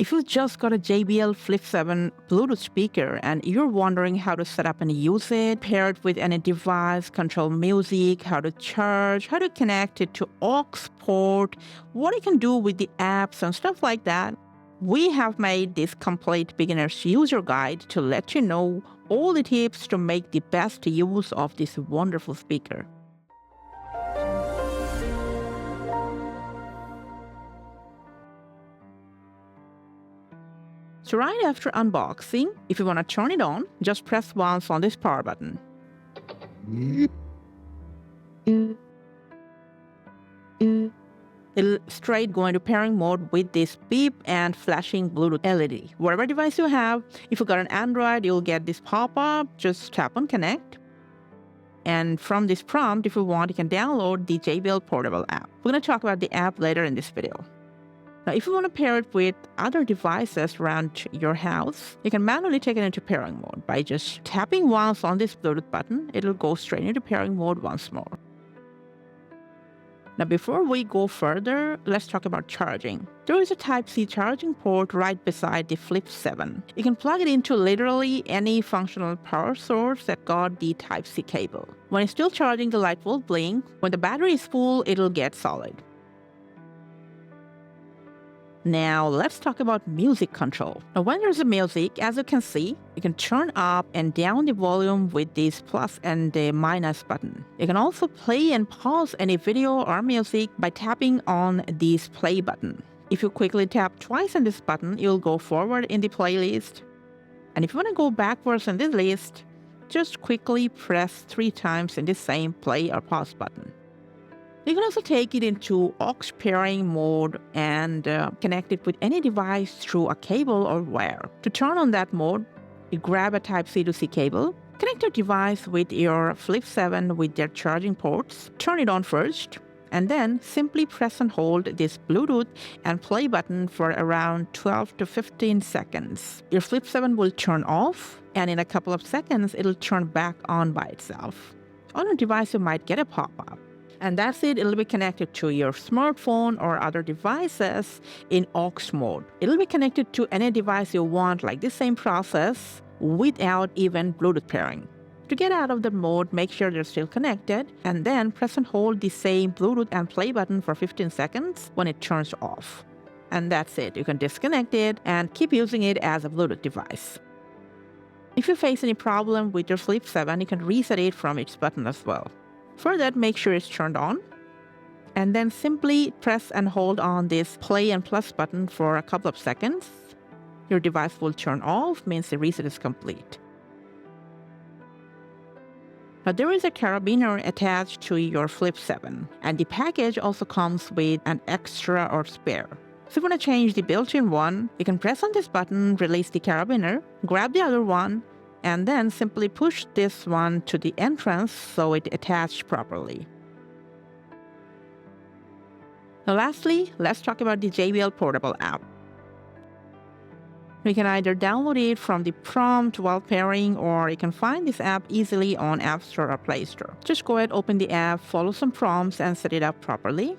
If you just got a JBL Flip 7 Bluetooth speaker and you're wondering how to set up and use it, pair it with any device, control music, how to charge, how to connect it to aux port, what you can do with the apps and stuff like that, we have made this complete beginner's user guide to let you know all the tips to make the best use of this wonderful speaker. So right after unboxing, if you want to turn it on, just press once on this power button. It'll straight go into pairing mode with this beep and flashing Bluetooth LED. Whatever device you have, if you got an Android, you'll get this pop-up. Just tap on connect. And from this prompt, if you want, you can download the JBL Portable App. We're going to talk about the app later in this video. Now, if you want to pair it with other devices around your house, you can manually take it into pairing mode by just tapping once on this Bluetooth button. It'll go straight into pairing mode once more. Now, before we go further, let's talk about charging. There is a Type-C charging port right beside the Flip 7. You can plug it into literally any functional power source that got the Type-C cable. When it's still charging, the light will blink. When the battery is full, it'll get solid. Now, let's talk about music control. Now, when there's a music, as you can see, you can turn up and down the volume with this plus and the minus button. You can also play and pause any video or music by tapping on this play button. If you quickly tap twice on this button, you'll go forward in the playlist. And if you want to go backwards in this list, just quickly press 3 times in the same play or pause button. You can also take it into aux pairing mode and connect it with any device through a cable or wire. To turn on that mode, you grab a Type-C to C cable, connect your device with your Flip 7 with their charging ports, turn it on first, and then simply press and hold this Bluetooth and play button for around 12 to 15 seconds. Your Flip 7 will turn off, and in a couple of seconds, it'll turn back on by itself. On your device, you might get a pop-up. And that's it. It'll be connected to your smartphone or other devices in aux mode. It'll be connected to any device you want, like the same process, without even Bluetooth pairing. To get out of the mode, make sure they're still connected, and then press and hold the same Bluetooth and play button for 15 seconds when it turns off. And that's it. You can disconnect it and keep using it as a Bluetooth device. If you face any problem with your Flip 7, you can reset it from its button as well. For that, make sure it's turned on, and then simply press and hold on this play and plus button for a couple of seconds. Your device will turn off, means the reset is complete. Now, there is a carabiner attached to your Flip 7, and the package also comes with an extra or spare. So if you want to change the built-in one, you can press on this button, release the carabiner, grab the other one, and then simply push this one to the entrance so it attached properly. Now lastly, let's talk about the JBL Portable App. You can either download it from the prompt while pairing, or you can find this app easily on App Store or Play Store. Just go ahead, open the app, follow some prompts, and set it up properly.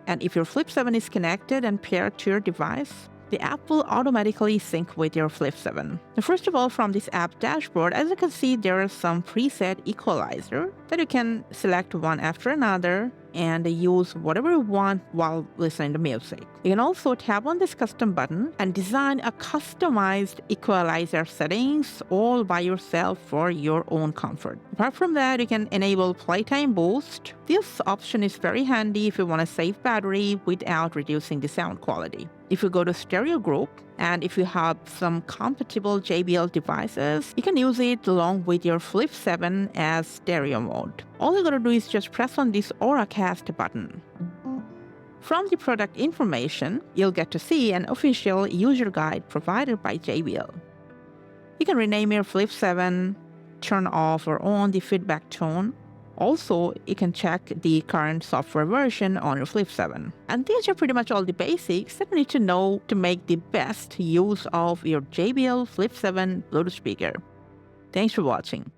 And if your Flip 7 is connected and paired to your device, the app will automatically sync with your Flip 7. Now, first of all, from this app dashboard, as you can see, there are some preset equalizer that you can select one after another and use whatever you want while listening to music. You can also tap on this custom button and design a customized equalizer settings all by yourself for your own comfort. Apart from that, you can enable playtime boost. This option is very handy if you want to save battery without reducing the sound quality. If you go to stereo group, and if you have some compatible JBL devices, you can use it along with your Flip 7 as stereo mode. All you gotta do is just press on this Auracast button. From the product information, you'll get to see an official user guide provided by JBL. You can rename your Flip 7, turn off or on the feedback tone. Also, you can check the current software version on your Flip 7. And these are pretty much all the basics that you need to know to make the best use of your JBL Flip 7 Bluetooth speaker. Thanks for watching.